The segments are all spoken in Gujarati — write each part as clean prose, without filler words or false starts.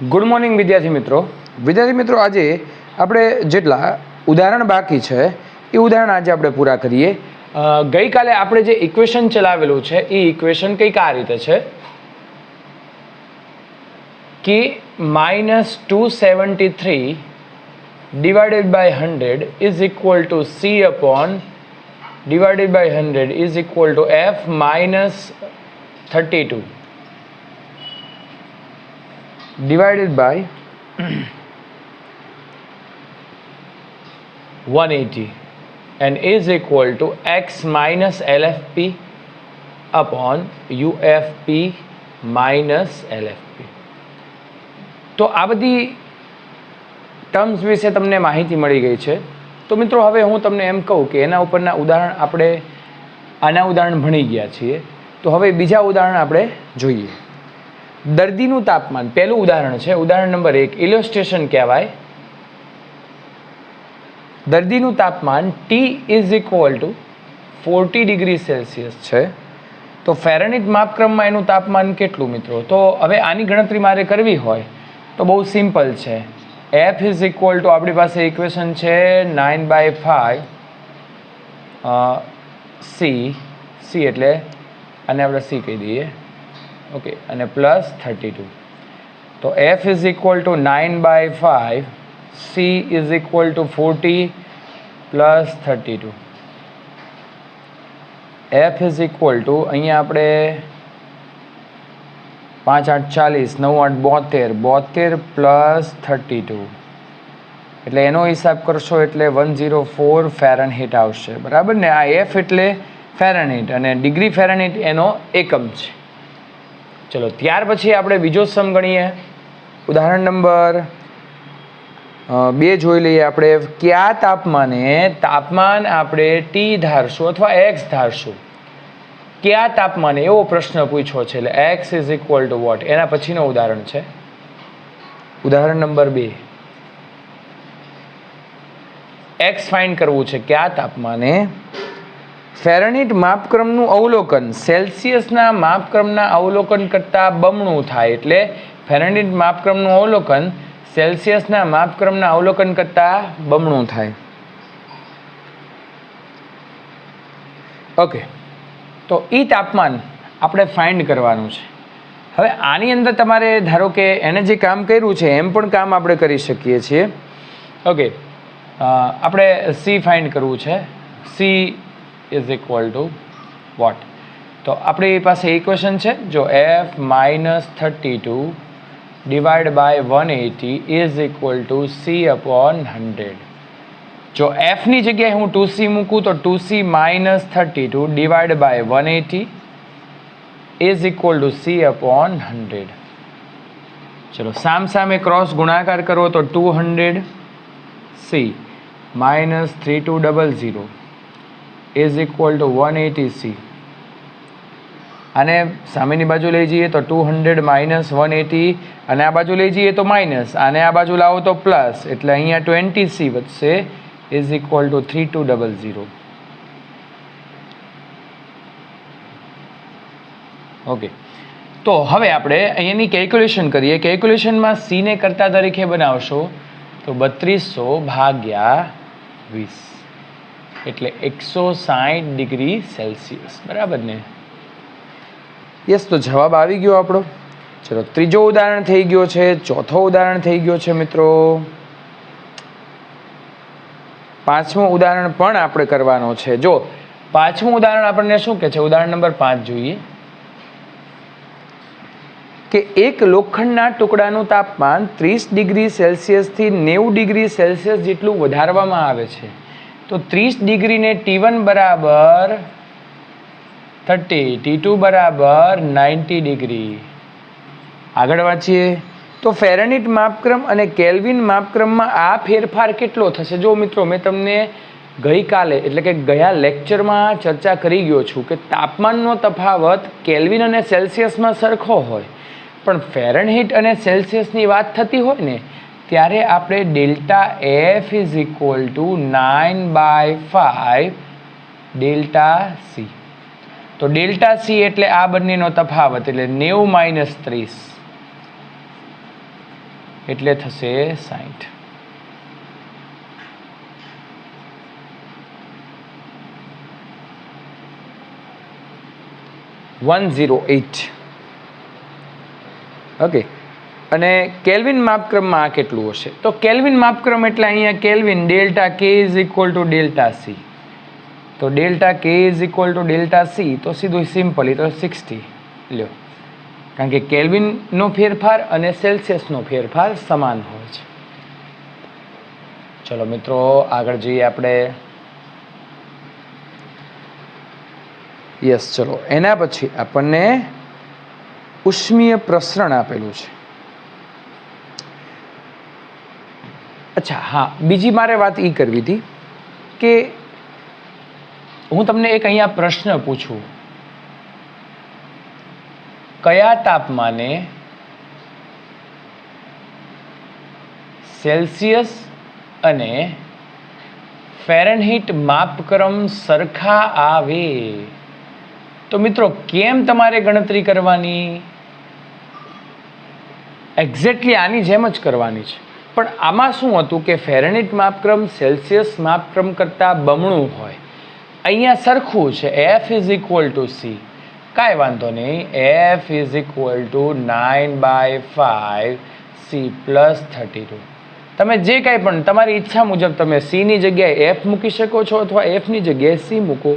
ગુડ મોર્નિંગ વિદ્યાર્થી મિત્રો આજે આપણે જેટલા ઉદાહરણ બાકી છે એ ઉદાહરણ આજે આપણે પૂરા કરીએ. ગઈકાલે આપણે જે ઇક્વેશન ચલાવેલું છે એ ઇક્વેશન કંઈક આ રીતે છે કે -273 divided by 100 is equal to C upon divided by 100 is equal to F minus 32 divided by 180 and is equal to x minus LFP upon UFP minus LFP. તો આ બધી ટર્મ્સ વિશે તમને માહિતી મળી ગઈ છે. તો મિત્રો હવે હું તમને એમ કહું કે એના ઉપરના ઉદાહરણ આપણે આના ઉદાહરણ ભણી ગયા છીએ, તો હવે બીજા ઉદાહરણ આપણે જોઈએ. દર્દીનું તાપમાન પહેલું ઉદાહરણ છે, ઉદાહરણ નંબર 1 ઇલોસ્ટ્રેશન કહેવાય. દર્દીનું તાપમાન T is equal two 40 degree Celsius છે. તો ફેરનહીટ માપક્રમમાં એનું તાપમાન કેટલું મિત્રો? તો હવે આની ગણતરી મારે કરવી હોય તો બહુ સિમ્પલ છે. F ઇઝ ઇક્વલ ટુ આપણી પાસે ઇક્વેશન છે 9/5 C એટલે આને આપણે C કહી દઈએ, ઓકે, અને પ્લસ 32. તો F is equal two 9/5 C is equal two 40 plus 32. F is equal two અહીંયા આપણે 5 8 40 9 8 72 પ્લસ 32 એટલે એનો હિસાબ કરશો એટલે 104 ફેરનહીટ આવશે, બરાબર ને? આ F એટલે ફેરનહીટ અને ડિગ્રી ફેરનહીટ એનો એકમ છે. ચલો ત્યાર પછી આપણે બીજો સમ ગણીએ. ઉદાહરણ નંબર 2 જોઈ લઈએ આપણે. કયા તાપમાન આપણે T ધારશું અથવા X ધારશું? કયા તાપમાને એવો પ્રશ્ન પૂછ્યો છે, એટલે x is equal to what? એના પછીનો ઉદાહરણ છે ઉદાહરણ નંબર 2. x ફાઇન્ડ કરવું છે. કયા તાપમાને ફેરનહીટ માપક્રમનું અવલોકન સેલ્સિયસના માપક્રમના અવલોકન કરતાં બમણું થાય, એટલે ફેરનહીટ માપક્રમનું અવલોકન સેલ્સિયસના માપક્રમના અવલોકન કરતાં બમણું થાય. ઓકે, તો એ તાપમાન આપણે ફાઇન્ડ કરવાનું છે. હવે આની અંદર તમારે ધારો કે એને જે કામ કર્યું છે એમ પણ કામ આપણે કરી શકીએ છીએ. ઓકે, આપણે C ફાઇન્ડ કરવું છે. C is equal to what? તો આપણી પાસે ઇક્વેશન છે, જો F minus 32 divide by 180 is equal to C upon 100. જો F ની જગ્યાએ હું 2C મૂકું તો 2C minus 32 divide by 180 is equal to C upon 100. ચલો સામે ક્રોસ ગુણાકાર કરો તો 200C minus 3200 is equal two 180C. અને સામેની બાજુ લઈ જઈએ તો 200 માઇનસ 180 અને આ બાજુ લઈ જઈએ તો માઇનસ, અને આ બાજુ લાવો તો પ્લસ, એટલે અહીંયા 20C વધશે ઇઝ ઇક્વલ ટુ 3200. ઓકે, તો હવે આપણે અહીંયાની કેલ્ક્યુલેશન કરીએ. કેલ્ક્યુલેશનમાં C ને કરતા તરીકે બનાવશો તો 3200 ભાગ્યા 20 એટલે 160 ડિગ્રી સેલ્સિયસ, બરાબર ને? યસ, તો જવાબ આવી ગયો આપણો. ચલો ત્રીજો ઉદાહરણ થઈ ગયો છે, ચોથો ઉદાહરણ થઈ ગયો છે મિત્રો. પાંચમું ઉદાહરણ પણ આપણે કરવાનો છે. જો પાંચમું ઉદાહરણ આપણને શું કહે છે, ઉદાહરણ નંબર 5 જોઈએ કે એક લોખંડના ટુકડાનું તાપમાન 30 ડિગ્રી સેલ્સિયસથી 90 ડિગ્રી સેલ્સિયસ જેટલું વધારવામાં આવે છે. તો 30 ડિગ્રીને T1 બરાબર 30, T2 બરાબર 90 ડિગ્રી. આગળ વાંચીએ તો ફેરનહીટ માપક્રમ અને કેલ્વિન માપક્રમમાં આ ફેરફાર કેટલો થશે? જો મિત્રો મેં તમને ગઈકાલે એટલે કે ગયા લેક્ચરમાં ચર્ચા કરી ગયો છું કે તાપમાનનો તફાવત કેલ્વિન અને સેલ્સિયસમાં સરખો હોય, પણ ફેરનહીટ અને સેલ્સિયસની વાત થતી હોય ને ત્યારે આપણે delta F is equal two 9/5 delta C. તો ડેલ્ટા C એટલે આ બંનેનો તફાવત, એટલે 90 - 30 એટલે થશે 60. ઓકે, અને કેલ્વિન માપક્રમમાં આ કેટલું હશે? તો કેલ્વિન માપક્રમ એટલે અહીંયા કેલ્વિન ડેલ્ટા કે is equal to delta C. તો ડેલ્ટા કે is equal to delta C, તો સીધું સિમ્પલ એ તો 60 લ્યો, કારણ કે કેલ્વિનનો ફેરફાર અને સેલ્સિયસનો ફેરફાર સમાન હોય છે. ચલો મિત્રો આગળ જઈએ આપણે. યસ, ચલો એના પછી આપણને ઉષ્મીય પ્રસરણ આપેલું છે. અચ્છા, હા, બીજી મારે વાત એ કરવી હતી કે હું તમને એક અહીંયા પ્રશ્ન પૂછું, કયા તાપમાને સેલ્સિયસ અને ફેરનહીટ માપક્રમ સરખા આવે? તો મિત્રો કેમ તમારે ગણતરી કરવાની? એક્ઝેક્ટલી આની જેમ જ કરવાની છે, પણ આમાં શું હતું કે ફેરનહીટ માપક્રમ સેલ્સિયસ માપક્રમ કરતાં બમણું હોય. અહીંયા સરખું છે, F is equal two C, કાંઈ વાંધો નહીં, F is equal two 9/5 C plus 32. તમે જે કાંઈ પણ તમારી ઈચ્છા મુજબ તમે સીની જગ્યાએ એફ મૂકી શકો છો અથવા એફની જગ્યાએ સી મૂકો,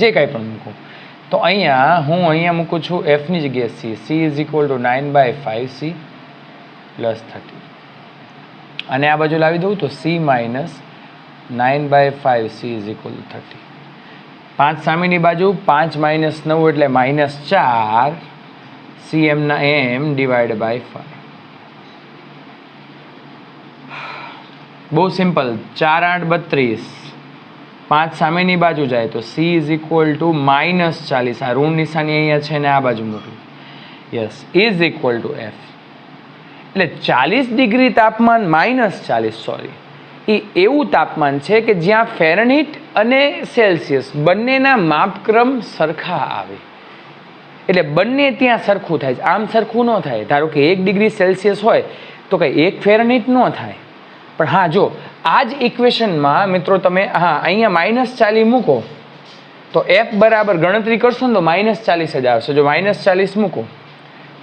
જે કાંઈ પણ મૂકો. તો અહીંયા મૂકું છું એફની જગ્યાએ C. She is equal two 9/5 C plus 30, અને આ બાજુ લાવી દઉં તો C minus 9/5 she is equal two 30. 5 સામેની બાજુ, 5 માઇનસ 9 એટલે -4 સી એમના એમ ડિવાઈડ બાય 5. બહુ સિમ્પલ, 4 8 32, 5 સામેની બાજુ જાય તો સી ઇઝ ઇક્વલ ટુ -40, આ ઋણ નિશાની અહીંયા છે ને આ બાજુ મોકલું. Yes, is equal to f. એટલે 40 ડિગ્રી તાપમાન -40, સોરી, એ એવું તાપમાન છે કે જ્યાં ફેરનહીટ અને સેલ્સિયસ બંનેના માપક્રમ સરખા આવે. એટલે બંને ત્યાં સરખું થાય છે, આમ સરખું ન થાય. ધારો કે 1 ડિગ્રી સેલ્સિયસ હોય તો કંઈ 1 ફેરનહીટ ન થાય. પણ હા, જો આ જ ઇક્વેશનમાં મિત્રો તમે અહીંયા -40 મૂકો તો એફ બરાબર ગણતરી કરશો ને તો -40 જ આવશે. જો -40 મૂકો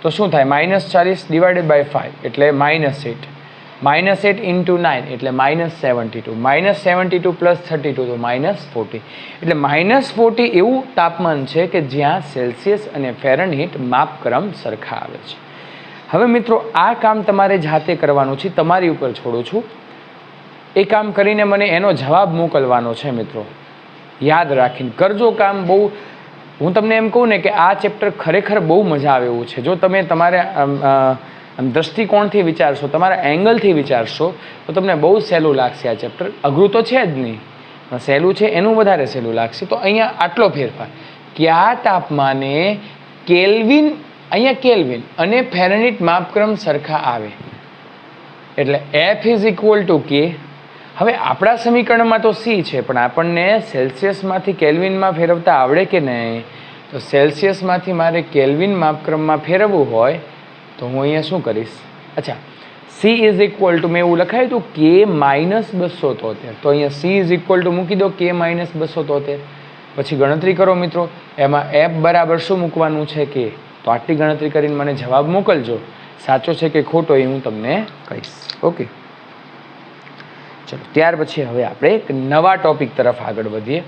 તો શું થાય? -40 ડિવાઇડેડ બાય 5 એટલે -8, -8 ઇન્ટુ 9 એટલે -72, -72 પ્લસ 32 તો -40. એટલે -40 એવું તાપમાન છે કે જ્યાં સેલ્સિયસ અને ફેરનહીટ માપક્રમ સરખા આવે છે. હવે મિત્રો આ કામ તમારે જાતે કરવાનું છે, તમારી ઉપર છોડું છું. એ કામ કરીને મને એનો જવાબ મોકલવાનો છે મિત્રો. યાદ રાખીને કરજો કામ. બહુ હું તમને એમ કહું ને કે આ ચેપ્ટર ખરેખર બહુ મજા આવે એવું છે. જો તમે તમારે દ્રષ્ટિકોણથી વિચારશો, તમારા એંગલથી વિચારશો તો તમને બહુ સહેલું લાગશે. આ ચેપ્ટર અઘરું તો છે જ નહીં, સહેલું છે એનું વધારે સહેલું લાગશે. તો અહીંયા આટલો ફેરફાર, કયા તાપમાને કેલ્વિન, અહીંયા કેલ્વિન અને ફેરનહીટ માપક્રમ સરખા આવે એટલે એફ ઇઝ ઇક્વલ ટુ કે. હવે આપણા સમીકરણમાં તો સી છે, પણ આપણને સેલ્સિયસમાંથી કેલ્વિનમાં ફેરવતા આવડે કે નહીં? તો સેલ્સિયસમાંથી મારે કેલ્વિન માપક્રમમાં ફેરવવું હોય તો હું અહીંયા શું કરીશ? અચ્છા, સી ઇઝ ઇક્વલ ટુ, મેં એવું લખાયું હતું કે -273, તો અહીંયા સી ઇઝ ઇક્વલ ટુ મૂકી દો કે -273. પછી ગણતરી કરો મિત્રો, એમાં એફ બરાબર શું મૂકવાનું છે કે. તો આટલી ગણતરી કરીને મને જવાબ મોકલજો. સાચો છે કે ખોટો એ હું તમને કહીશ. ઓકે, ચલો ત્યાર પછી હવે આપણે એક નવા ટોપિક તરફ આગળ વધીએ.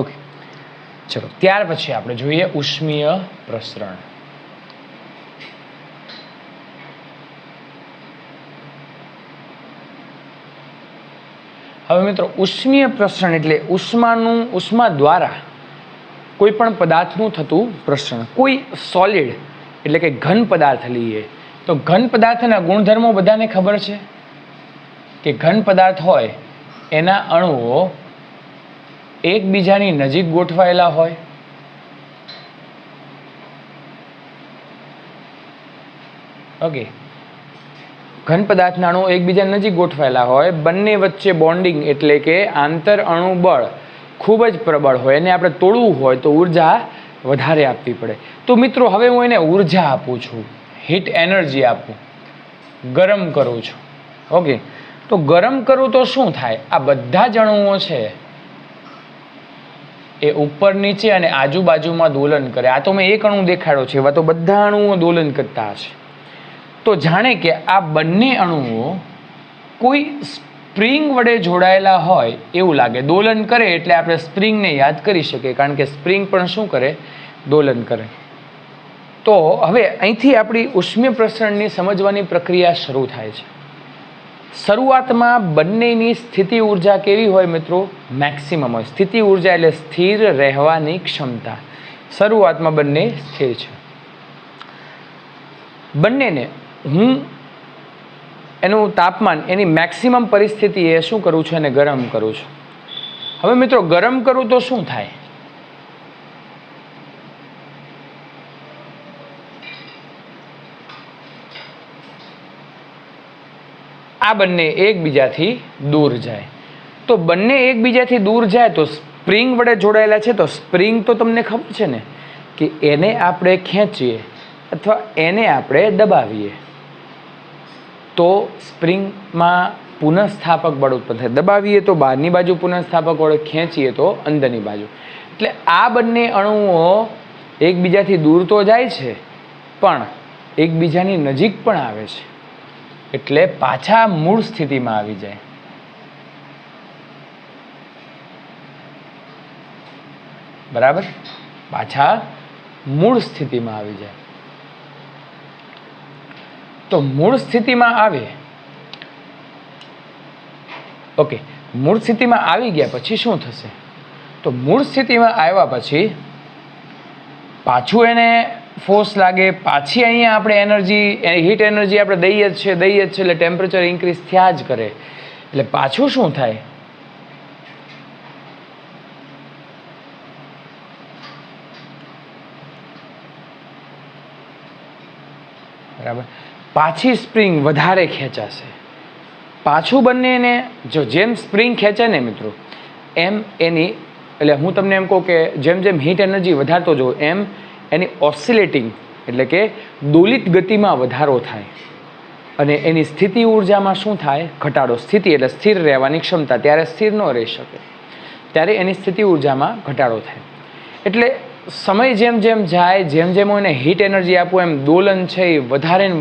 ઓકે, ચલો ત્યાર પછી આપણે જોઈએ ઉષ્મીય પ્રસરણ. હવે મિત્રો ઉષ્મીય પ્રસરણ એટલે ઉષ્મા દ્વારા કોઈ પણ પદાર્થનું થતું પ્રસરણ. કોઈ સોલિડ એટલે કે ઘન પદાર્થ લઈએ તો ઘન પદાર્થના ગુણધર્મો બધાને ખબર છે કે ઘન પદાર્થ હોય એના અણુઓ એકબીજાની નજીક ગોઠવાયેલા હોય, ઓકે. ઘન પદાર્થના અણુઓ એકબીજા નજીક ગોઠવાયેલા હોય, બંને વચ્ચે બોન્ડિંગ એટલે કે આંતર અણુ બળ ખૂબ જ પ્રબળ હોય, એને આપણે તોડવું હોય તો ઉર્જા વધારે આપવી પડે. તો મિત્રો હવે હું એને ઉર્જા આપું છું, હીટ એનર્જી આપું, ગરમ કરું છું, ઓકે. તો ગરમ કરું તો શું થાય? આ બધા જ અણુઓ છે એ ઉપર નીચે અને આજુબાજુમાં દોલન કરે. આ તો મેં એક અણુ દેખાડ્યો છે, એવા તો બધા અણુઓ દોલન કરતા હશે. તો જાણે કે આ બંને અણુઓ કોઈ સ્પ્રિંગ વડે જોડાયેલા હોય એવું લાગે. દોલન કરે એટલે આપણે સ્પ્રિંગને યાદ કરી શકીએ, કારણ કે સ્પ્રિંગ પણ શું કરે? દોલન કરે. તો હવે અહીંથી આપણી ઉષ્મીય પ્રસરણની સમજવાની પ્રક્રિયા શરૂ થાય છે. શરૂઆતમાં બંનેની સ્થિતિ ઉર્જા કેવી હોય મિત્રો? મેક્સિમમ હોય. સ્થિતિ ઉર્જા એટલે સ્થિર રહેવાની ક્ષમતા. શરૂઆતમાં બંને સ્થિર છે. બંનેને હું એનું તાપમાન, એની મેક્સિમમ પરિસ્થિતિએ શું કરું છું? એને ગરમ કરું છું. હવે મિત્રો ગરમ કરું તો શું થાય? આ બંને એકબીજાથી દૂર જાય. તો બંને એકબીજાથી દૂર જાય તો સ્પ્રિંગ વડે જોડાયેલા છે, તો સ્પ્રિંગ તો તમને ખબર છે ને કે એને આપણે ખેંચીએ અથવા એને આપણે દબાવીએ તો સ્પ્રિંગમાં પુનઃસ્થાપક બળ ઉત્પન્ન થાય. દબાવીએ તો બહારની બાજુ પુનઃસ્થાપક બળ, ખેંચીએ તો અંદરની બાજુ. એટલે આ બંને અણુઓ એકબીજાથી દૂર તો જાય છે પણ એકબીજાની નજીક પણ આવે છે, એટલે પાછા મૂળ સ્થિતિમાં આવી જાય. બરાબર? પાછા મૂળ સ્થિતિમાં આવી જાય. તો મૂળ સ્થિતિમાં આવે, ઓકે. મૂળ સ્થિતિમાં આવી ગયા પછી શું થશે? તો મૂળ સ્થિતિમાં આવ્યા પછી પાછું એને ફોર્સ લાગે, પાછી અહીંયા આપણે એનર્જી, હીટ એનર્જી આપણે દઈએ જ છે એટલે ટેમ્પરેચર ઇન્ક્રીઝ થયા જ કરે. એટલે પાછું શું થાય? બરાબર? પાછી સ્પ્રિંગ વધારે ખેંચાશે. પાછું બંનેને જો જેમ સ્પ્રિંગ ખેંચે ને મિત્રો એમ એની, એટલે હું તમને એમ કહું કે જેમ જેમ હીટ એનર્જી વધારતો જાઉં એમ એની ઓસિલેટિંગ એટલે કે દોલિત ગતિમાં વધારો થાય અને એની સ્થિતિ ઉર્જામાં શું થાય? ઘટાડો. સ્થિતિ એટલે સ્થિર રહેવાની ક્ષમતા, ત્યારે સ્થિર ન રહી શકે, ત્યારે એની સ્થિતિ ઉર્જામાં ઘટાડો થાય. એટલે સમય જેમ જેમ જાય, જેમ જેમ હું એને હીટ એનર્જી આપું એમ દોલન છે એ વધારે ને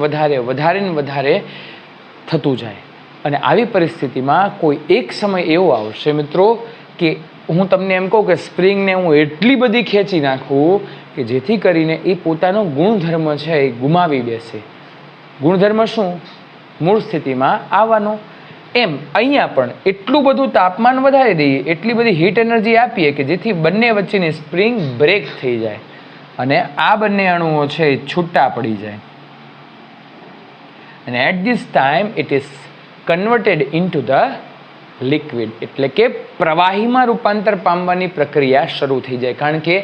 વધારે થતું જાય. અને આવી પરિસ્થિતિમાં કોઈ એક સમય એવો આવશે મિત્રો કે હું તમને એમ કહું કે સ્પ્રિંગને હું એટલી બધી ખેંચી નાખું કે જેથી કરીને એ પોતાનો ગુણધર્મ છે એ ગુમાવી બેસે. ગુણધર્મ શું? મૂળ સ્થિતિમાં આવવાનો. એમ અહીંયા પણ એટલું બધું તાપમાન વધારી દઈએ, એટલી બધી હીટ એનર્જી આપીએ કે જેથી બંને વચ્ચેની સ્પ્રિંગ બ્રેક થઈ જાય અને આ બંને અણુઓ છે એ છૂટા પડી જાય. અને at this time it is converted into the liquid, એટલે કે પ્રવાહીમાં રૂપાંતર પામવાની પ્રક્રિયા શરૂ થઈ જાય, કારણ કે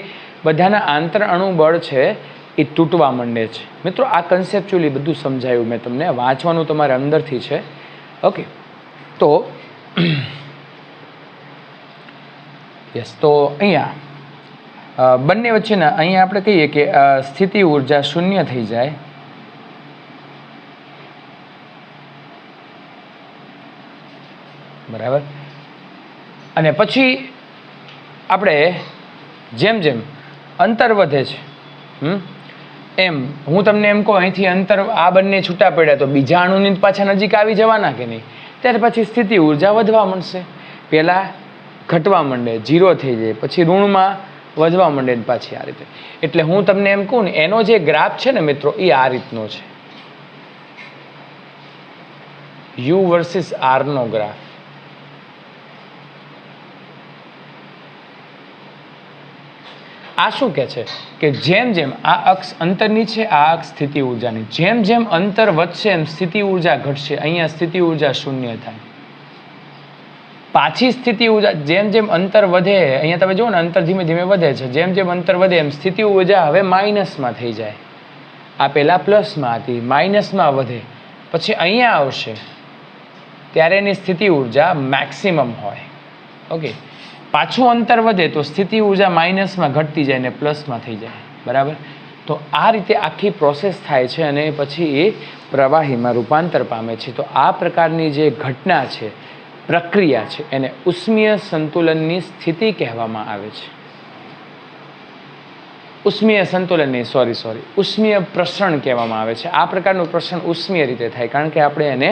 બધાના આંતર અણુ બળ છે એ તૂટવા માંડે છે. મિત્રો આ કન્સેપ્ચ્યુઅલી બધું સમજાયું મેં તમને, વાંચવાનું તમારે અંદરથી છે, ઓકે. તો યસ, તો અહીંયા બંને વચ્ચેના અહીંયા આપણે કહીએ કે સ્થિતિ ઉર્જા શૂન્ય થઈ જાય. બરાબર? અને પછી આપણે જેમ જેમ અંતર વધે છે એમ હું તમને એમ કહું અહીંથી અંતર આ બંને છૂટા પડ્યા તો બીજા અણુની પાછા નજીક આવી જવાના કે નહીં? ત્યારે પછી સ્થિતિ ઉર્જા વધવા માંડશે. પહેલાં ઘટવા માંડે, 0 થઈ જાય, પછી ઋણમાં વધવા માંડે પાછી આ રીતે. એટલે હું તમને એમ કહું ને એનો જે ગ્રાફ છે ને મિત્રો એ આ રીતનો છે, યુ વર્સિસ આર નો ગ્રાફ. આ શું કહે છે કે જેમ જેમ આ અક્ષ અંતરની છે, આ અક્ષ સ્થિતિ ઉર્જાની, જેમ જેમ અંતર વધશે એમ સ્થિતિ ઉર્જા ઘટશે. અહીંયા સ્થિતિ ઉર્જા શૂન્ય થાય. પાછી સ્થિતિ ઉર્જા જેમ જેમ અંતર વધે, અહીંયા તમે જુઓ ને અંતર ધીમે ધીમે વધે છે, જેમ જેમ અંતર વધે એમ સ્થિતિ ઉર્જા હવે માઇનસમાં થઈ જાય. આ પહેલાં પ્લસમાં હતી, માઇનસમાં વધે, પછી અહીંયા આવશે ત્યારે એની સ્થિતિ ઉર્જા મેક્સિમમ હોય. ઓકે, પાછું અંતર વધે તો સ્થિતિ ઉર્જા માઇનસમાં ઘટતી જાય ને પ્લસમાં થઈ જાય. બરાબર? તો આ રીતે આખી પ્રોસેસ થાય છે અને પછી એ પ્રવાહીમાં રૂપાંતર પામે છે. તો આ પ્રકારની જે ઘટના છે, પ્રક્રિયા છે, એને ઉષ્મીય સંતુલનની સ્થિતિ કહેવામાં આવે છે. ઉષ્મીય સંતુલનની ઉષ્મીય પ્રસરણ કહેવામાં આવે છે. આ પ્રકારનું પ્રસરણ ઉષ્મીય રીતે થાય કારણ કે આપણે એને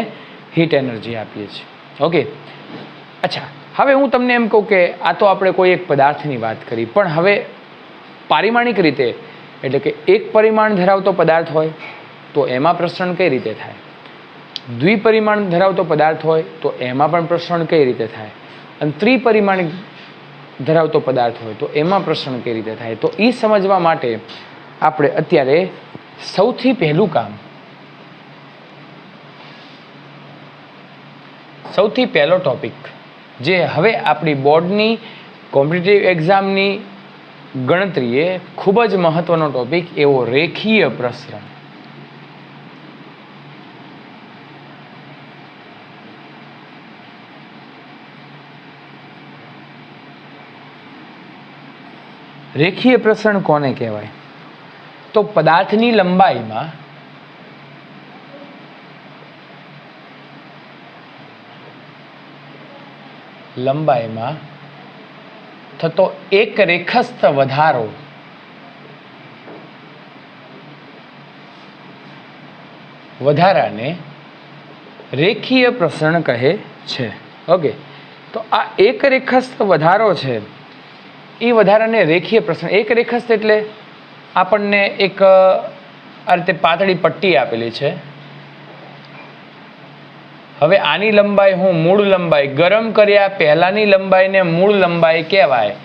હીટ એનર્જી આપીએ છીએ. ઓકે, અચ્છા, હવે હું તમને એમ કહું કે આ તો આપણે કોઈ એક પદાર્થની વાત કરી, પણ હવે પારિમાણિક રીતે એટલે કે એક પરિમાણ ધરાવતો પદાર્થ હોય તો એમાં પ્રસરણ કઈ રીતે થાય, દ્વિપરિમાણ ધરાવતો પદાર્થ હોય તો એમાં પણ પ્રસરણ કઈ રીતે થાય, અને ત્રિપરિમાણિક ધરાવતો પદાર્થ હોય તો એમાં પ્રસરણ કઈ રીતે થાય. તો એ સમજવા માટે આપણે અત્યારે સૌથી પહેલું કામ, સૌથી પહેલો ટોપિક જે હવે આપણી બોર્ડની કોમ્પિટિટિવ એક્ઝામની ગણતરીએ ખૂબ જ મહત્વનો ટોપિક એવો રેખીય પ્રસરણ. રેખીય પ્રસરણ કોને કહેવાય? તો પદાર્થની લંબાઈમાં થતો એક રેખસ્થ વધારાને રેખીય પ્રસરણ કહે છે. ઓકે, તો આ એક રેખસ્થ વધારો છે, એ વધારાને રેખીય પ્રસરણ. એક રેખસ્થ એટલે આપણને એક આ રીતે પાતળી પટ્ટી આપેલી છે. હવે આની લંબાઈ હું મૂળ લંબાઈ, ગરમ કર્યા પહેલાની લંબાઈને મૂળ લંબાઈ કહેવાય.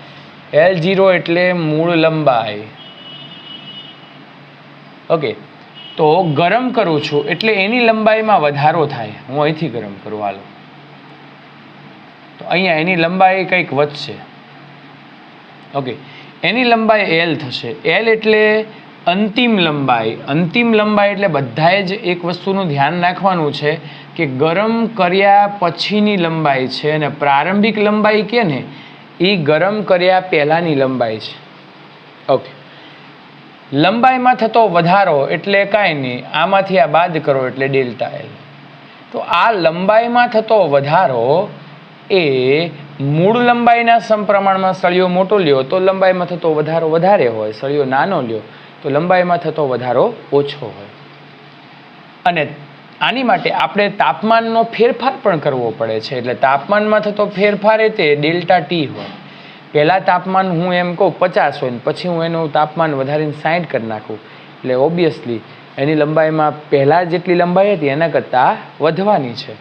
L0 એટલે મૂળ લંબાઈ. ઓકે, તો ગરમ કરું છું એટલે એની લંબાઈમાં વધારો થાય. હું અહીંથી ગરમ કરું, હાલો, તો અહીંયા એની લંબાઈ કંઈક વધશે. ઓકે, એની લંબાઈ L થશે. L એટલે અંતિમ લંબાઈ. અંતિમ લંબાઈ એટલે બધાએ જ એક વસ્તુનું ધ્યાન રાખવાનું છે કે ગરમ કર્યા પછીની લંબાઈ છે અને પ્રારંભિક લંબાઈ કે ને એ ગરમ કર્યા પહેલાંની લંબાઈ છે. ઓકે, લંબાઈમાં થતો વધારો એટલે કાંઈ નહીં, આમાંથી આ બાદ કરો એટલે ડેલ્ટા L. તો આ લંબાઈમાં થતો વધારો એ મૂળ લંબાઈના સમપ્રમાણમાં સળિયો મોટો લ્યો તો લંબાઈમાં થતો વધારો વધારે હોય, સળિયો નાનો લ્યો તો લંબાઈમાં થતો વધારો ઓછો હોય. અને આની માટે આપણે તાપમાનનો ફેરફાર પણ કરવો પડે છે. એટલે તાપમાનમાં થતો ફેરફાર એ તે ડેલ્ટા ટી હોય. પહેલાં તાપમાન હું એમ કહું 50 હોય ને પછી હું એનું તાપમાન વધારીને 60 કરી નાખું એટલે ઓબ્વિયસલી એની લંબાઈમાં પહેલાં જેટલી લંબાઈ હતી એના કરતાં વધવાની છે.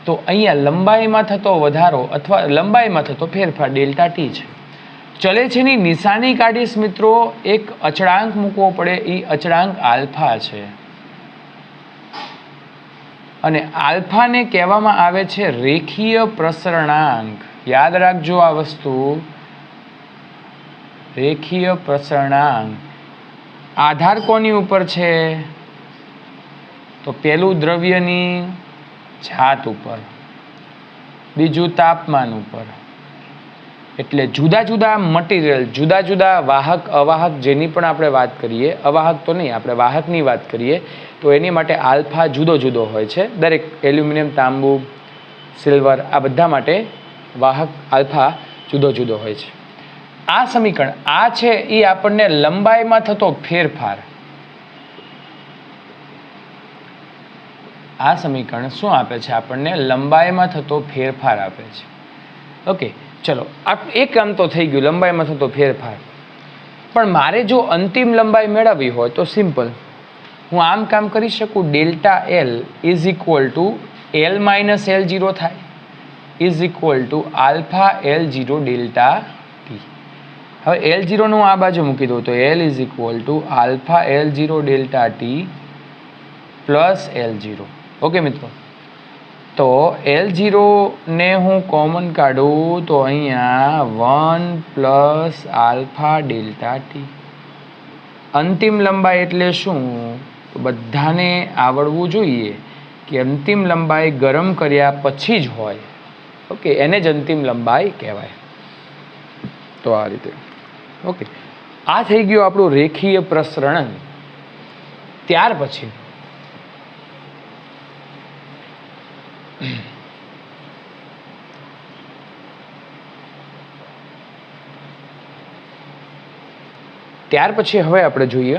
તો અહીંયા લંબાઈમાં થતો વધારો અથવા લંબાઈમાં થતો ફેરફાર ડેલ્ટા ટી છે. ચલે છે ની નિશાની કાઢીશ મિત્રો, એક અચળાંક મૂકવો પડે, એ અચળાંક આલ્ફા છે. અને આલ્ફાને કહેવામાં આવે છે રેખીય પ્રસરણાંક. યાદ રાખજો આ વસ્તુ, રેખીય પ્રસરણાંક. આધાર કોની ઉપર છે? તો પહેલું દ્રવ્યની જાત ઉપર, બીજું તાપમાન ઉપર. એટલે જુદા જુદા મટીરિયલ, જુદા જુદા વાહક અવાહક જેની પણ આપણે વાત કરીએ, અવાહક તો નહીં, આપણે વાહકની વાત કરીએ તો એની માટે આલ્ફા જુદો જુદો હોય છે. દરેક એલ્યુમિનિયમ, તાંબુ, સિલ્વર આ બધા માટે વાહક આલ્ફા જુદો જુદો હોય છે. આ સમીકરણ આ છે એ આપણને લંબાઈમાં થતો ફેરફાર, આ સમીકરણ શું આપે છે? આપણને લંબાઈમાં થતો ફેરફાર આપે છે. ઓકે, ચલો, એક કામ તો થઈ ગયું, લંબાઈમાં થતો ફેરફાર. પણ મારે જો અંતિમ લંબાઈ મેળવવી હોય તો સિમ્પલ, હું આમ કામ કરી શકું. Delta L is equal two L minus L0 થાય, is equal to alpha L0 delta T. હવે L0નું આ બાજુ મૂકી દઉં તો L is equal to alpha L0 delta T plus L0. Okay મિત્રો, તો L0ને હું કોમન કાઢું તો અહીંયા 1 પ્લસ આલ્ફા ડેલ્ટા ટી. અંતિમ લંબાઈ એટલે શું? બધાને આવડવું જોઈએ કે અંતિમ લંબાઈ ગરમ કર્યા પછી જ હોય. ઓકે, એને જ અંતિમ લંબાઈ કહેવાય. તો આ રીતે. ઓકે, આ થઈ ગયું આપણું રેખીય પ્રસરણ. ત્યાર પછી હવે આપણે જોઈએ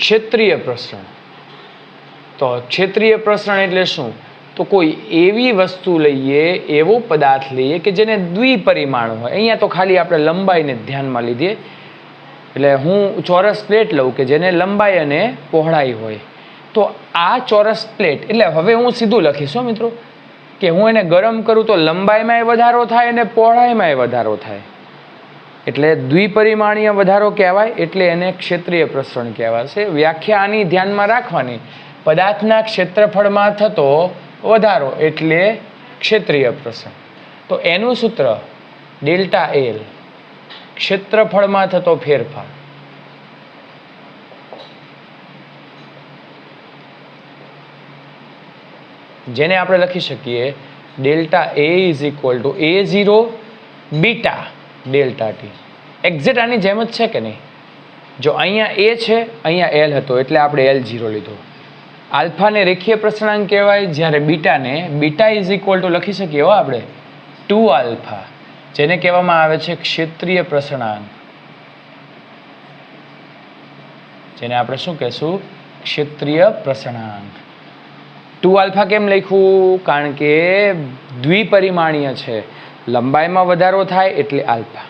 ક્ષેત્રીય પ્રસરણ. તો ક્ષેત્રીય પ્રસરણ એટલે શું? તો કોઈ એવી વસ્તુ લઈએ, એવો પદાર્થ લઈએ કે જેને દ્વિપરિમાણ હોય. અહીંયા તો ખાલી આપણે લંબાઈને ધ્યાનમાં લીધીએ. એટલે હું ચોરસ પ્લેટ લઉં કે જેને લંબાઈ અને પહોળાઈ હોય. તો આ ચોરસ પ્લેટ એટલે હવે હું સીધું લખીશ મિત્રો કે હું એને ગરમ કરું તો લંબાઈમાં વધારો થાય અને પહોળાઈમાં વધારો થાય. એટલે દ્વિપરિમાણીય વધારો કહેવાય, એટલે એને ક્ષેત્રીય પ્રસરણ કહેવાશે. વ્યાખ્યા આની ધ્યાનમાં રાખવાની. પદાર્થના ક્ષેત્રફળમાં થતો વધારો એટલે ક્ષેત્રીય પ્રસરણ. તો એનું સૂત્ર ડેલ્ટા એલ, ક્ષેત્રફળમાં થતો ફેરફાર. જેને આપણે લખી શકીએ delta A is equal two A0 beta delta T. Exact આની જેમ જ છે કે નહીં? જો અહીંયા એ છે, અહીંયા એલ હતો એટલે આપણે L0 લીધો. આલ્ફાને રેખીય પ્રસરણાંક કહેવાય, જ્યારે બીટા ઇઝ ઇક્વલ ટુ લખી શકીએ આપણે 2 આલ્ફા, જેને કહેવામાં આવે છે ક્ષેત્રીય પ્રસરણાંક. જેને આપણે શું કહેશું? ક્ષેત્રીય પ્રસરણાંક. 2 આલ્ફા કેમ લખ્યું? કારણ કે દ્વિપરિમાણીય છે. લંબાઈમાં વધારો થાય એટલે આલ્ફા,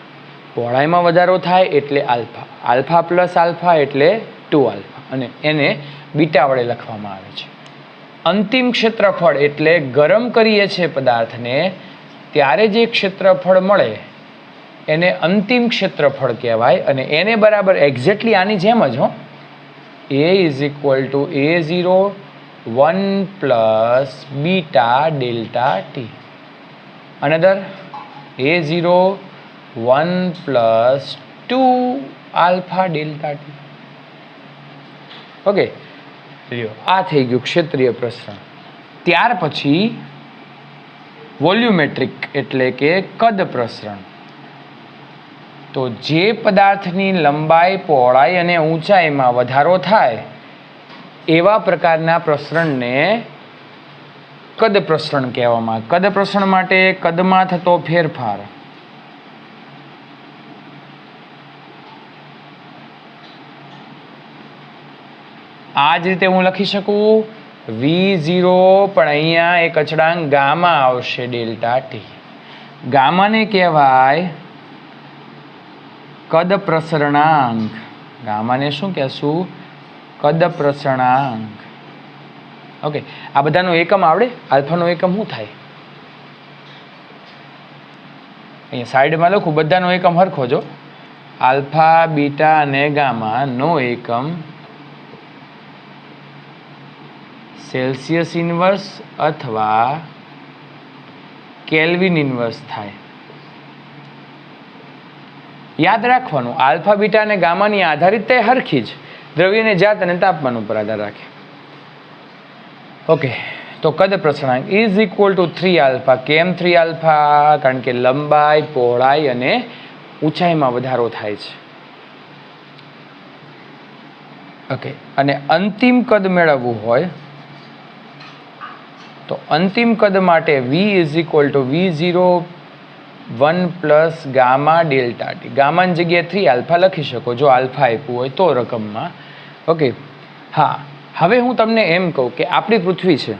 પહોળાઈમાં વધારો થાય એટલે આલ્ફા, આલ્ફા પ્લસ આલ્ફા એટલે 2 આલ્ફા, અને એને બીટા વડે લખવામાં આવે છે. અંતિમ ક્ષેત્રફળ એટલે ગરમ કરીએ છીએ પદાર્થને ત્યારે જે ક્ષેત્રફળ મળે એને અંતિમ ક્ષેત્રફળ કહેવાય. અને એને બરાબર એક્ઝેક્ટલી આની જેમ જ A is equal two A0 1 plus beta delta T. Another A0 1 plus 2 alpha delta T. Okay, આ થઈ ગયું ક્ષેત્રીય પ્રસરણ. ત્યાર પછી વોલ્યુમેટ્રિક એટલે કે કદ પ્રસરણ. તો જે પદાર્થની લંબાઈ, પહોળાઈ અને ઊંચાઈમાં વધારો થાય એવા પ્રકારના પ્રસરણને કદ પ્રસરણ કહેવામાં આવે. કદ પ્રસરણ માટે કદમાં થતો ફેરફાર. આ જ રીતે હું લખી શકું V0, પણ અહીંયા એક અચળાંક ગામા આવશે ડેલ્ટા ટી. ગામાને કહેવાય કદ પ્રસરણાંક. ગામાને શું કહેશું? કદ પ્રસરણાંક. ઓકે, આ બધાનો એકમ આવડે? આલ્ફાનો એકમ શું થાય? અહીંયા સાઈડમાં લખું, બધાનો એકમ હરખો જો. આલ્ફા, બીટા અને ગામાનો એકમ સેલ્સિયસ ઇન્વર્સ અથવા કેલ્વિન ઇન્વર્સ થાય. યાદ રાખવાનું, આલ્ફા, બીટા અને ગામાની આધારિતતા હરખી જ, દ્રવ્યની જાત અને તાપમાન ઉપર આધાર રાખે. ઓકે, તો કદ પ્રસરણાંક ઇઝ ઇક્વલ ટુ 3 આલ્ફા. કેમ 3 આલ્ફા? કારણ કે લંબાઈ, પહોળાઈ અને ઊંચાઈમાં વધારો થાય છે. ઓકે, અને અંતિમ કદ મેળવવું હોય તો અંતિમ કદ માટે V is equal to V0 1 plus gamma delta T. ગામાની જગ્યાએ 3 આલ્ફા લખી શકો જો આલ્ફા આપ્યું હોય તો રકમમાં. ઓકે, હા, હવે હું તમને એમ કહું કે આપણી પૃથ્વી છે,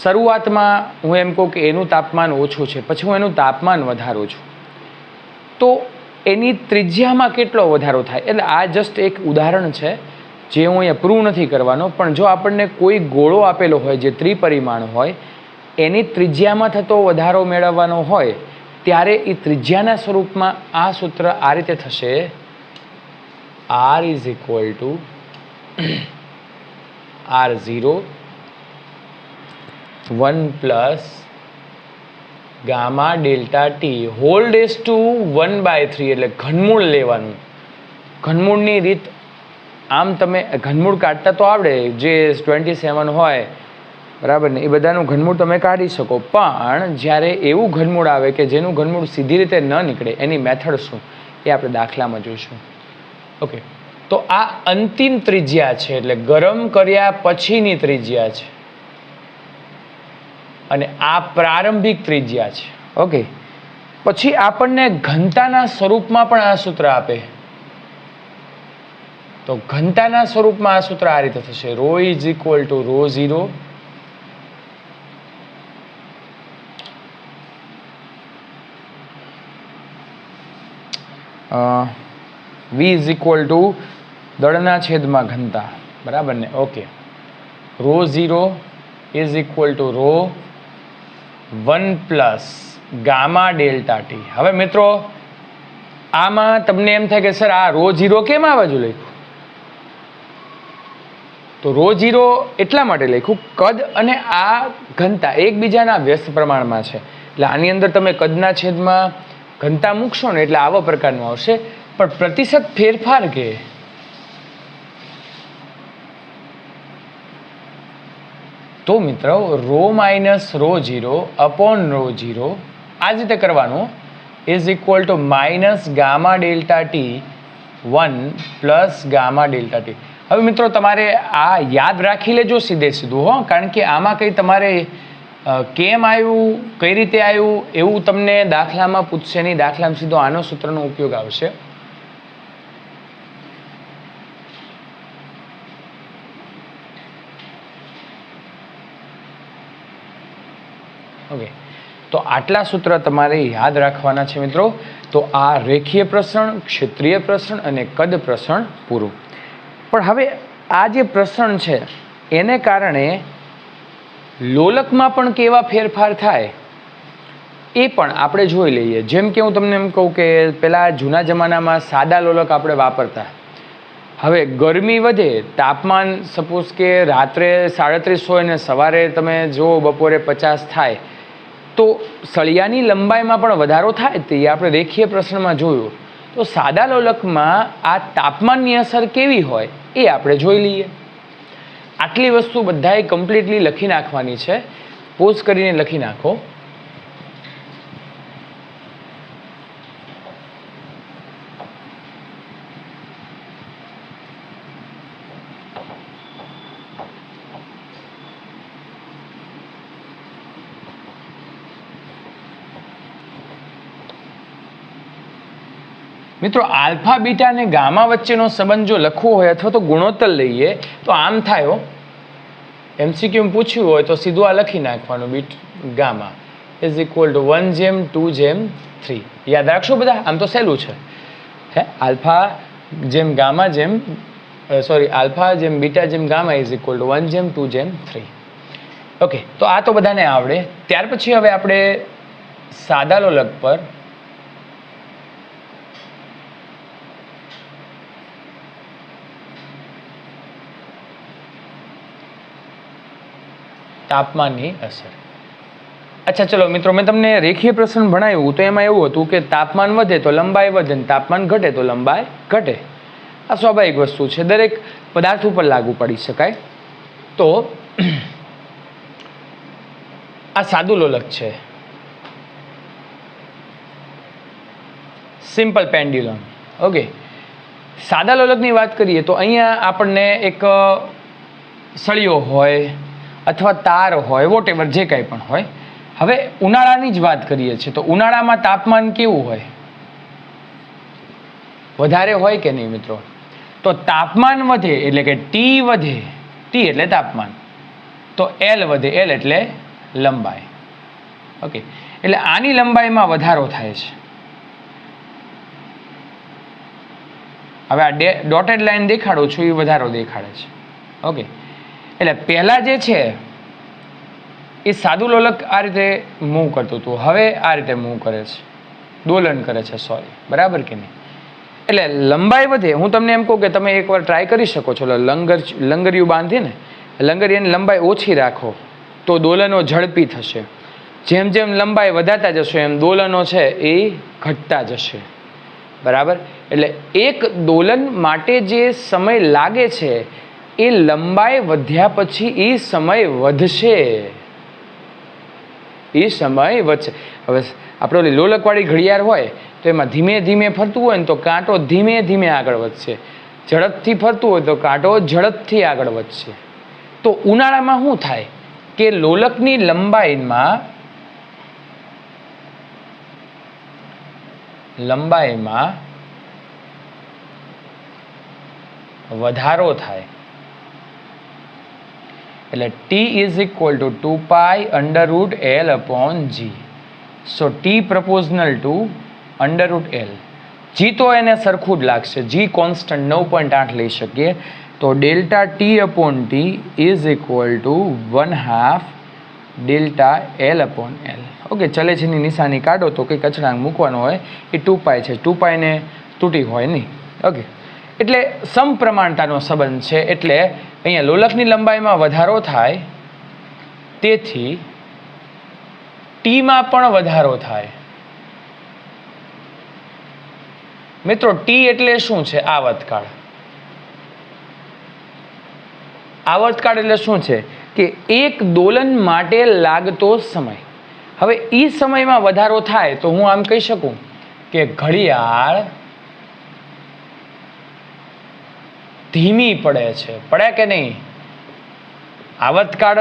શરૂઆતમાં હું એમ કહું કે એનું તાપમાન ઓછું છે, પછી હું એનું તાપમાન વધારું છું, તો એની ત્રિજ્યામાં કેટલો વધારો થાય? એટલે આ જસ્ટ એક ઉદાહરણ છે જે હું અહીંયા પ્રૂવ નથી કરવાનો, પણ જો આપણને કોઈ ગોળો આપેલો હોય જે ત્રિપરિમાણ હોય, એની ત્રિજ્યામાં થતો વધારો મેળવવાનો હોય ત્યારે એ ત્રિજ્યાના સ્વરૂપમાં આ સૂત્ર આ રીતે થશે, r is equal to r0 1 plus gamma delta T whole raise to 1/3, એટલે ઘનમૂળ લેવાનું. ઘનમૂળની રીત આમ તમે ઘનમૂળ કાઢતા તો આવડે, જે 27 હોય બરાબર ને, એ બધાનું ઘનમૂળ તમે કાઢી શકો, પણ જ્યારે એવું ઘનમૂળ આવે કે જેનું ઘનમૂળ સીધી રીતે ન નીકળે એની મેથડ શું એ આપણે દાખલામાં જોઈશું. ઓકે, તો આ અંતિમ ત્રિજ્યા છે, એટલે ગરમ કર્યા પછીની ત્રિજ્યા છે, અને આ પ્રારંભિક ત્રિજ્યા છે. ઓકે, પછી આપણને ઘનતાના સ્વરૂપમાં પણ આ સૂત્ર આપે, તો ઘનતાના સ્વરૂપમાં આ સૂત્ર આ રીતે થશે, ρ is equal to ρ0 v is equal to દળના છેદમાં ઘનતા, બરાબર ને. Okay, ρ0 is equal to ρ1 plus gamma delta T. હવે મિત્રો આમાં તમને એમ થાય કે સર આ ρ0 કેમ આ બાજુ લખ્યું? તો ρ0 એટલા માટે લખ્યું, કદ અને આ ઘનતા એકબીજાના વ્યસ્ત પ્રમાણમાં છે, એટલે આની અંદર તમે કદના છેદમાં ઘનતા મૂકશો ને એટલે આવા પ્રકારનું આવશે. પણ પ્રતિશત ફેરફાર કે તો મિત્રો ρ માઇનસ ρ0 અપોન ρ0 આ જ રીતે કરવાનું, is equal two minus gamma delta T 1 plus gamma delta T. હવે મિત્રો તમારે આ યાદ રાખી લેજો સીધે સીધું, હો, કારણ કે આમાં કંઈ તમારે કેમ આવ્યું, કઈ રીતે આવ્યું એવું તમને દાખલામાં પૂછશે નહીં. દાખલામાં સીધો આનો સૂત્રનો ઉપયોગ આવશે. ઓકે, તો આટલા સૂત્ર તમારે યાદ રાખવાના છે મિત્રો. તો આ રેખીય પ્રસરણ, ક્ષેત્રીય પ્રસરણ અને કદ પ્રસરણ પૂરું. પણ હવે આ જે પ્રસરણ છે એને કારણે લોલકમાં પણ કેવા ફેરફાર થાય એ પણ આપણે જોઈ લઈએ. જેમ કે હું તમને એમ કહું કે પહેલાં જૂના જમાનામાં સાદા લોલક આપણે વાપરતા. હવે ગરમી વધે, તાપમાન સપોઝ કે રાત્રે 37 હોય ને સવારે તમે જો બપોરે 50 થાય, તો સળિયાની લંબાઈમાં પણ વધારો થાય. તે આપણે રેખીય પ્રસરણમાં જોયું. તો સાદા લોલકમાં આ તાપમાનની અસર કેવી હોય એ આપણે જોઈ લઈએ. આટલી વસ્તુ બધાએ કમ્પ્લીટલી લખી નાખવાની છે. પોઝ કરીને લખી નાખો. મિત્રો આલ્ફા બીટા અને ગામા વચ્ચેનો સંબંધ જો લખવો હોય અથવા તો ગુણોત્તર લઈએ તો આમ થાય. MCQ પૂછ્યું હોય તો સીધું આ લખી નાખવાનું, bit gamma is equal two 1:2:3. યાદ રાખશો બધા, આમ તો સહેલું છે. હે, આલ્ફા જેમ ગામા જેમ આલ્ફા જેમ બીટા જેમ gamma is equal two 1:2:3. Okay, તો આ તો બધાને આવડે. ત્યાર પછી હવે આપણે સાદા લોલક પર તાપમાનની અસર. અચ્છા ચલો મિત્રો, મેં તમને રેખીય પ્રસરણ ભણાવ્યું તો એમાં એવું હતું કે તાપમાન વધે તો લંબાઈ વધે ને તાપમાન ઘટે તો લંબાઈ ઘટે. આ સ્વાભાવિક વસ્તુ છે, દરેક પદાર્થ ઉપર લાગુ પડી શકાય. તો આ સાદું લોલક છે, સિમ્પલ પેન્ડ્યુલમ. ઓકે, સાદા લોલકની વાત કરીએ તો અહીંયા આપણને એક સળિયો હોય અથવા તાર હોય, વોટેવર જે કંઈ પણ હોય. હવે ઉનાળાની જ વાત કરીએ છીએ તો ઉનાળામાં તાપમાન કેવું હોય? વધારે હોય કે નહીં મિત્રો? તો તાપમાન વધે એટલે કે ટી વધે, ટી એટલે તાપમાન, તો એલ વધે, એલ એટલે લંબાઈ. ઓકે, એટલે આની લંબાઈમાં વધારો થાય છે. હવે આ ડોટેડ લાઈન દેખાડું છું એ વધારો દેખાડે છે. ઓકે, એટલે પહેલાં જે છે એ સાદું લોલક આ રીતે મૂવ કરતું હતું, હવે આ રીતે મૂવ કરે છે, દોલન કરે છે, સોરી, બરાબર કે નહીં? એટલે લંબાઈ વધે. હું તમને એમ કહું કે તમે એકવાર ટ્રાય કરી શકો છો, લંગરિયું બાંધીને લંગરિયાની લંબાઈ ઓછી રાખો તો દોલનો ઝડપી થશે. જેમ જેમ લંબાઈ વધારતા જશો એમ દોલનો છે એ ઘટતા જશે, બરાબર? એટલે એક દોલન માટે જે સમય લાગે છે એ લંબાઈ વધ્યા પછી એ સમય વધશે, એ સમય વધશે. હવે આપણે ઓલી લોલકવાળી ઘડિયાળ હોય તો એમાં ધીમે ધીમે ફરતું હોય ને તો કાંટો ધીમે ધીમે આગળ વધશે, ઝડપથી ફરતું હોય તો કાંટો ઝડપથી આગળ વધશે. તો ઉનાળામાં શું થાય કે લોલકની લંબાઈમાં વધારો થાય. એટલે T is equal to 2 pi under root L upon G. So T proportional to under root L. G તો એને સરખું જ લાગશે, G કોન્સ્ટન્ટ 9.8 લઈ શકીએ. તો delta T upon T is equal to 1/2 delta L upon L. Okay, ચલે છે ની નિશાની કાઢો તો કંઈક અચળાંક મૂકવાનો હોય, એ 2 પાઈ છે, 2 પાઈને તૂટી હોય નહીં. ઓકે, એટલે સમપ્રમાણતાનો સંબંધ છે. એટલે અહીંયા લોલકની લંબાઈમાં વધારો થાય તેથી ટીમાં પણ વધારો થાય. મિત્રો, ટી એટલે શું છે? આવર્તકાળ. આવર્તકાળ એટલે શું છે કે એક દોલન માટે લાગતો સમય. હવે એ સમયમાં વધારો થાય તો હું આમ કહી શકું કે ઘડિયાળ ધીમી પડે છે. પડે કે નહીં? આવર્તકાળ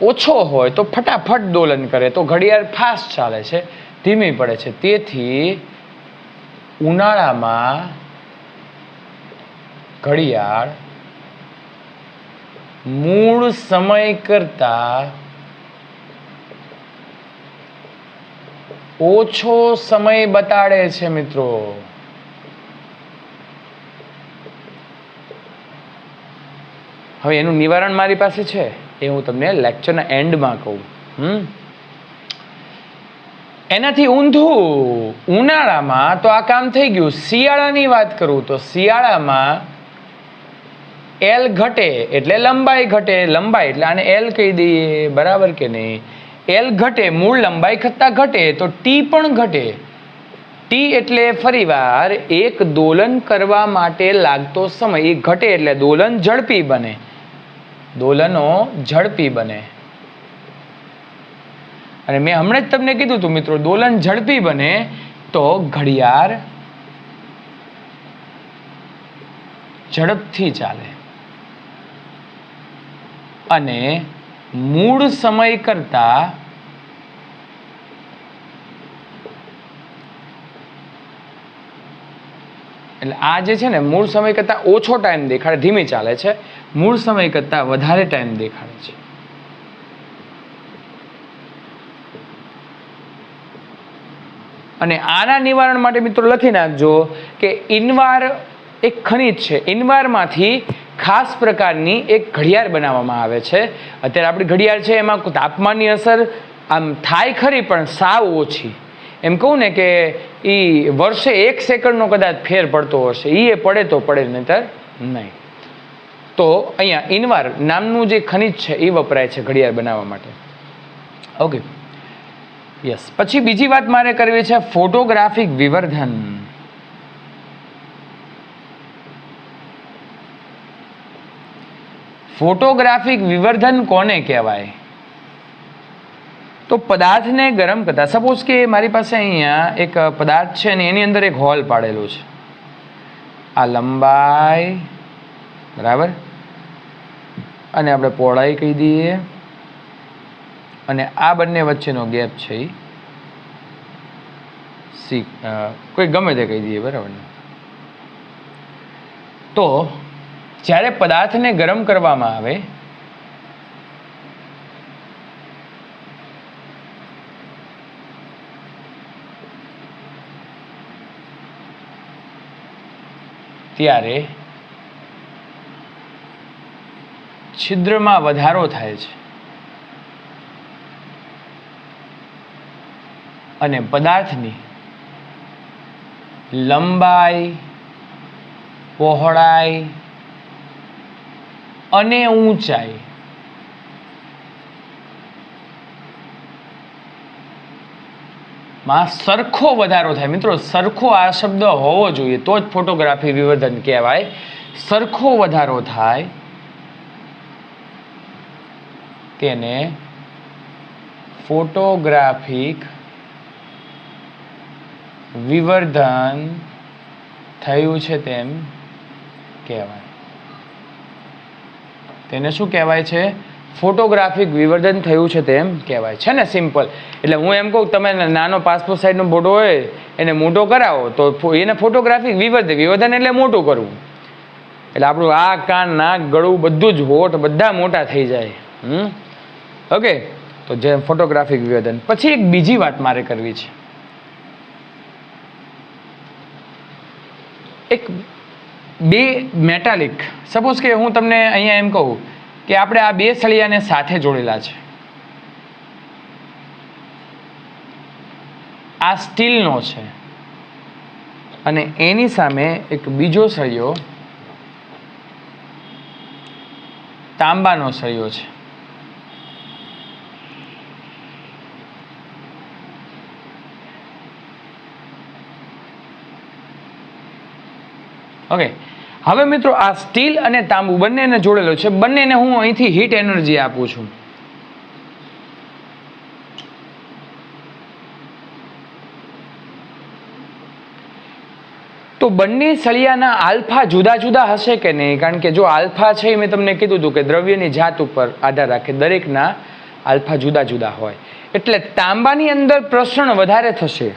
ઓછો હોય તો ફટાફટ દોલન કરે, તો ઘડિયાળ ફાસ્ટ ચાલે છે, ધીમી પડે છે. તેથી ઉનાળામાં ઘડિયાળ મૂળ સમય કરતા ઓછો સમય બતાડે છે મિત્રો. હવે એનું નિવારણ મારી પાસે છે, એ હું તમને લેક્ચરના એન્ડમાં કહું. એનાથી ઊંધું ઉનાળામાં તો આ કામ થઈ ગયું. શિયાળાની વાત કરું તો શિયાળામાં એલ ઘટે એટલે લંબાઈ ઘટે, લંબાઈ એટલે આને એલ કહી દઈએ, બરાબર કે નહીં? એલ ઘટે, મૂળ લંબાઈ કરતાં ઘટે તો ટી પણ ઘટે. ટી એટલે ફરીવાર એક દોલન કરવા માટે લાગતો સમય એ ઘટે એટલે દોલન ઝડપી બને, દોલનો ઝડપી બને. અને મેં હમણાં જ તમને કીધું હતું મિત્રો, દોલન ઝડપી બને તો ઘડિયાળ ઝડપથી ચાલે અને મૂળ સમય કરતા એટલે આ જે છે ને મૂળ સમય કરતા ઓછો ટાઈમ દેખાડે, ધીમી ચાલે છે, મૂળ સમય કરતા વધારે ટાઈમ દેખાડે છે. અને આના નિવારણ માટે મિત્રો લખી નાખજો કે ઇનવાર એક ખનિજ છે, ઇનવારમાંથી ખાસ પ્રકારની એક ઘડિયાળ બનાવવામાં આવે છે. અત્યારે આપણી ઘડિયાળ છે એમાં તાપમાનની અસર આમ થાય ખરી પણ સાવ ઓછી. એમ કહું ને કે એ વર્ષે 1 સેકન્ડનો કદાચ ફેર પડતો હશે, એ પડે તો પડે, નહીતર નહીં. તો અહીંયા ઇનવાર નામનું જે ખનિજ છે એ વપરાય છે ઘડિયાળ બનાવવા માટે. Okay, yes. પછી બીજી વાત મારે કરવી છે ફોટોગ્રાફિક વિવર્ધન. ફોટોગ્રાફિક વિવર્ધન કોને કહેવાય? તો પદાર્થને ગરમ કરતા, સપોઝ કે મારી પાસે અહીંયા એક પદાર્થ છે ને એની અંદર એક હોલ પાડેલું છે. આ લંબાઈ, બરાબર, અને આપણે પહોળાઈ કહી દઈએ, અને આ બંને વચ્ચેનો ગેપ છે સી, કોઈ ગમે તે કહી દઈએ, બરાબર ને? તો જ્યારે પદાર્થને ગરમ કરવામાં આવે ત્યારે છિદ્રમાં વધારો થાય છે અને પદાર્થની લંબાઈ, પહોળાઈ અને ઊંચાઈ માં સરખો વધારો થાય. મિત્રો, સરખો આ શબ્દ હોવો જોઈએ તો જ ફોટોગ્રાફી વિવર્ધન કહેવાય. સરખો વધારો થાય તેને ફોટોગ્રાફિક વિવર્ધન થયું છે તેમ કહેવાય. તેને શું કહેવાય છે? ફોટોગ્રાફિક વિવર્ધન થયું છે તેમ કહેવાય છે ને. સિમ્પલ. એટલે હું એમ કહું, તમે નાનો પાસપોર્ટ સાઇઝનો ફોટો હોય એને મોટો કરાવો તો એને ફોટોગ્રાફિક વિવર્ધન એટલે મોટું કરવું. એટલે આપણું આ કાન, નાક, ગળું, બધું જ હોઠ બધા મોટા થઈ જાય. ઓકે, તો જે ફોટોગ્રાફિક વિવર્ધન. પછી એક બીજી વાત મારે કરવી છે. એક બે મેટાલિક, સપોઝ કે હું તમને અહીંયા એમ કહું કે આપણે આ બે સળિયાને સાથે જોડેલા છે. આ સ્ટીલનો છે અને એની સામે એક બીજો સળિયો તાંબાનો સળિયો છે. ઓકે, હવે મિત્રો આ સ્ટીલ અને તાંબુ બંનેને જોડેલો છે. બંનેને હું અહીંથી હીટ એનર્જી આપું છું. તો બંને સળિયાના આલ્ફા જુદા જુદા હશે કે નહીં? કારણ કે જો આલ્ફા છે એ મેં તમને કીધું હતું કે દ્રવ્યની જાત ઉપર આધાર રાખે, દરેકના આલ્ફા જુદા જુદા હોય. એટલે તાંબાની અંદર પ્રસરણ વધારે થશે,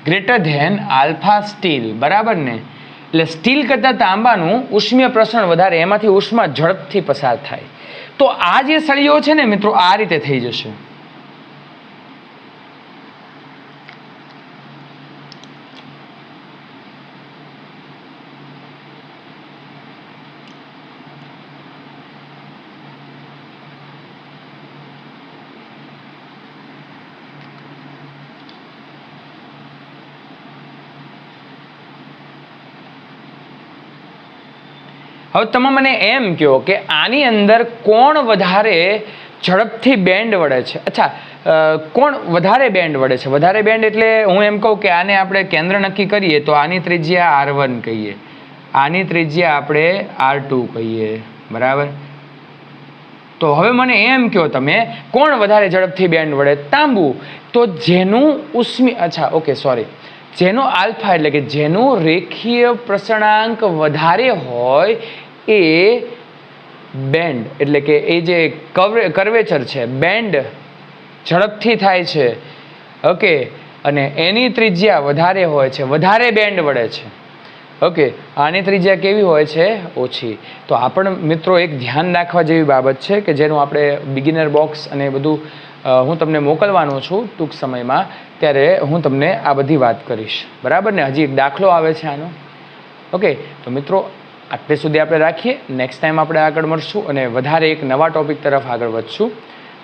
ગ્રેટર ધેન આલ્ફા સ્ટીલ, બરાબર ને? એટલે સ્ટીલ કરતાં તાંબાનું ઉષ્મીય પ્રસરણ વધારે, એમાંથી ઉષ્મા ઝડપથી પસાર થાય. તો આ જે સળિયો છે ને મિત્રો, આ રીતે થઈ જશે. હવે તમે મને એમ કહો કે આની અંદર કોણ વધારે ઝડપથી બેન્ડ વળે છે? અચ્છા, કોણ વધારે બેન્ડ વળે છે? વધારે બેન્ડ એટલે હું એમ કહું કે આને આપણે કેન્દ્ર નક્કી કરીએ તો આની ત્રિજ્યા R1 કહીએ, આની ત્રિજ્યા આપણે R2 કહીએ, બરાબર? તો હવે મને એમ કહો તમે, કોણ વધારે ઝડપથી બેન્ડ વળે? તાંબુ. તો જેનું જેનો આલ્ફા એટલે કે જેનું રેખીય પ્રસરણાંક વધારે હોય એ બેન્ડ એટલે કે એ જે કર્વેચર છે, બેન્ડ ઝડપથી થાય છે. ઓકે, અને એની ત્રિજ્યા વધારે હોય છે, વધારે બેન્ડ વળે છે. ઓકે, આની ત્રિજ્યા કેવી હોય છે? ઓછી. તો આ પણ મિત્રો એક ધ્યાન રાખવા જેવી બાબત છે કે જેનું આપણે બિગિનર બોક્સ અને બધું હું તમને મોકલવાનો છું ટૂંક સમયમાં, ત્યારે હું તમને આ બધી વાત કરીશ, બરાબર ને? હજી એક દાખલો આવે છે આનો. ઓકે, તો મિત્રો આટલે સુધી આપણે રાખીએ. નેક્સ્ટ ટાઈમ આપણે આગળ મળશું અને વધારે એક નવા ટોપિક તરફ આગળ વધશું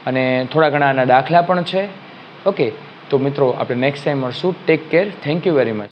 અને થોડા ઘણા આના દાખલા પણ છે. ઓકે, તો મિત્રો આપણે નેક્સ્ટ ટાઈમ મળશું. Take care. Thank you very much.